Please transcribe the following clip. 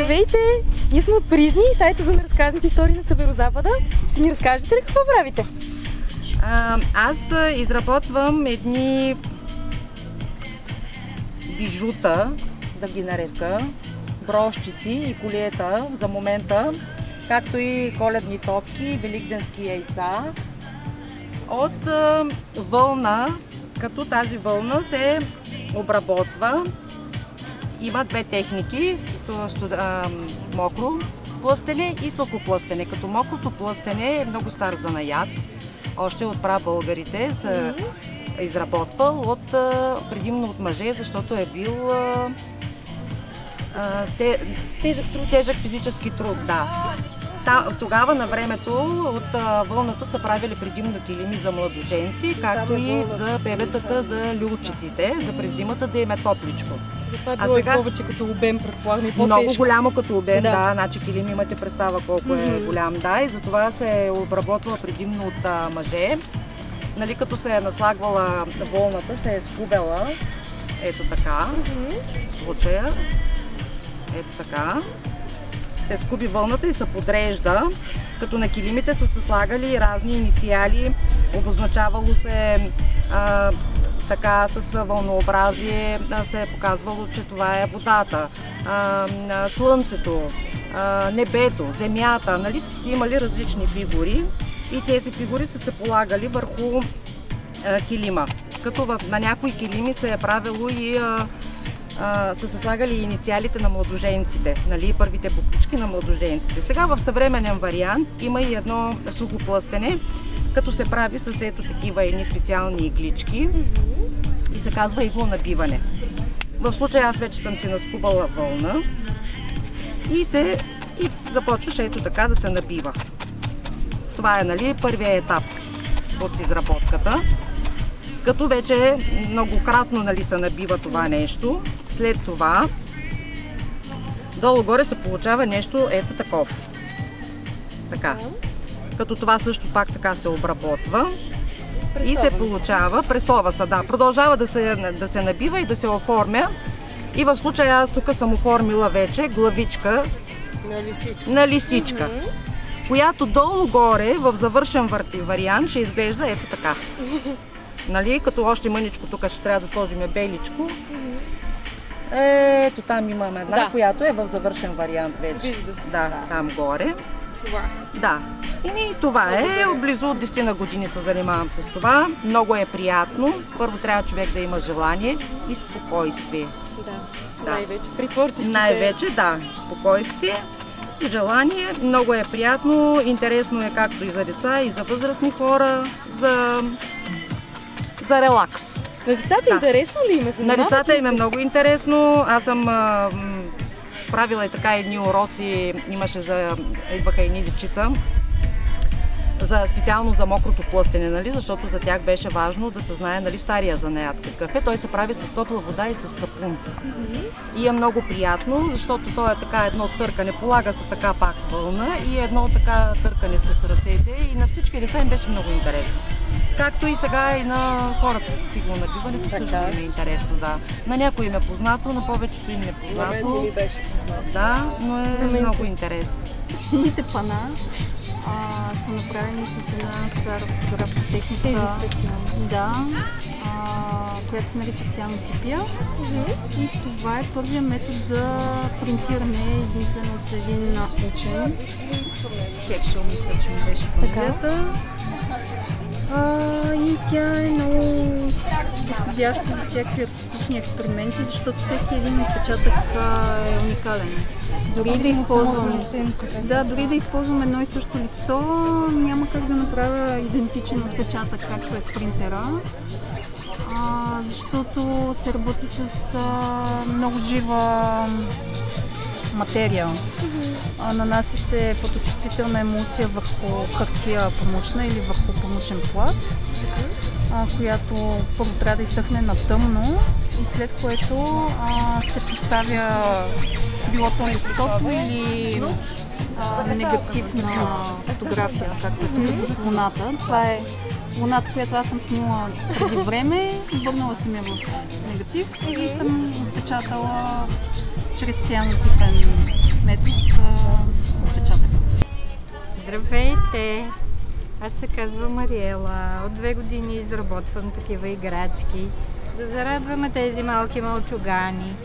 Здравейте! Ние сме от Призни, сайта за неразказаните истории на Северозапада. Ще ни разкажете ли какво правите? Аз изработвам едни бижута, да ги нарека, брошчици и колиета за момента, както и коледни топки, великденски яйца от вълна, като тази вълна се обработва. Има две техники, мокро плъстене и сухо плъстене. Като мокрото плъстене е много стар занаят, още от прабългарите се изработвал предимно от мъже, защото е бил тежък физически труд. Да. Тогава на времето от вълната са правили предимно килими за младоженци, както и за бебетата, за люлчиците, за през зимата да им е топличко. Затова е било и повече като обем, предполагам, и по-тежко. Много голямо като обем, да. Значи килим имате представа колко е голям, да, и затова се е обработвала предимно от мъже. Нали, като се е наслагвала вълната, се е скубела, ето така, в случая, ето така. Се скуби вълната и се подрежда, като на килимите са се слагали разни инициали, обозначавало се така с вълнообразие, се е показвало, че това е водата, слънцето, небето, земята, нали са имали различни фигури и тези фигури са се полагали върху килима. Като на някои килими се е правило и са се слагали инициалите на младоженците, нали, първите буквички на младоженците. Сега в съвременен вариант има и едно сухо плъстене, като се прави с ето такива едни специални иглички и се казва иглонабиване. В случая аз вече съм си наскубала вълна и започваш ето така да се набива. Това е, нали, първият етап от изработката. Като вече многократно, нали, се набива това нещо, след това долу-горе се получава нещо ето такова. Така. Като това също пак така се обработва и се получава, пресова се, да, продължава да се набива и да се оформя. И в случая аз тук съм оформила вече главичка на лисичка, която долу-горе в завършен вариант ще изглежда ето така. Нали, като още мъничко тук ще трябва да сложим беличко. Ето там имаме една, която е в завършен вариант вече. Вижда се. Да, там горе. Това. Да. И това е. Близо от 10 на години се занимавам с това. Много е приятно. Първо трябва човек да има желание и спокойствие. Да. Най-вече при творческите. Най-вече, да. Спокойствие и желание. Много е приятно. Интересно е както и за деца, и за възрастни хора, за релакс. На децата интересно ли им е? На децата им е много интересно. Аз съм правила и така едни уроци, идваха едни дечица, специално за мокрото плъстене, нали, защото за тях беше важно да се знае, нали, стария занаят какъв е. Той се прави с топла вода и с сапун. И е много приятно, защото то е така едно търкане, полага се така пак вълна и едно така търкане с ръцете и на всички деца им беше много интересно. Както и сега и на хората с иглонабиването също им е интересно, да. На някои им е познато, на повечето им не е познато. На мен ми беше познато. Да, но е много интересно. Сините пана са направени с една стара фотографска техника. Тези специално. Да, която се нарича цианотипия. И това е първият метод за принтиране, измислен от един учен. Хекшел, мисля, че ми беше фамилията. И тя е много подходяща за всякакви артистични експерименти, защото всеки един отпечатък е уникален. Дори да използвам едно и също листо, няма как да направя идентичен отпечатък, както е с принтера, защото се работи с много жива материя. Нанася се фоточувствителна емулсия върху хартия памучна или върху памучен плат, която първо трябва да изсъхне на тъмно и след което се поставя било то листото или негативна фотография, както е тук с луната. Това е луната, която аз съм снимала преди време, върнала съм я в негатив и съм отпечатала чрез цианотипен метод отпечатък. Здравейте! Аз се казвам Мариела. От 2 години изработвам такива играчки, да зарадваме тези малки мълчугани.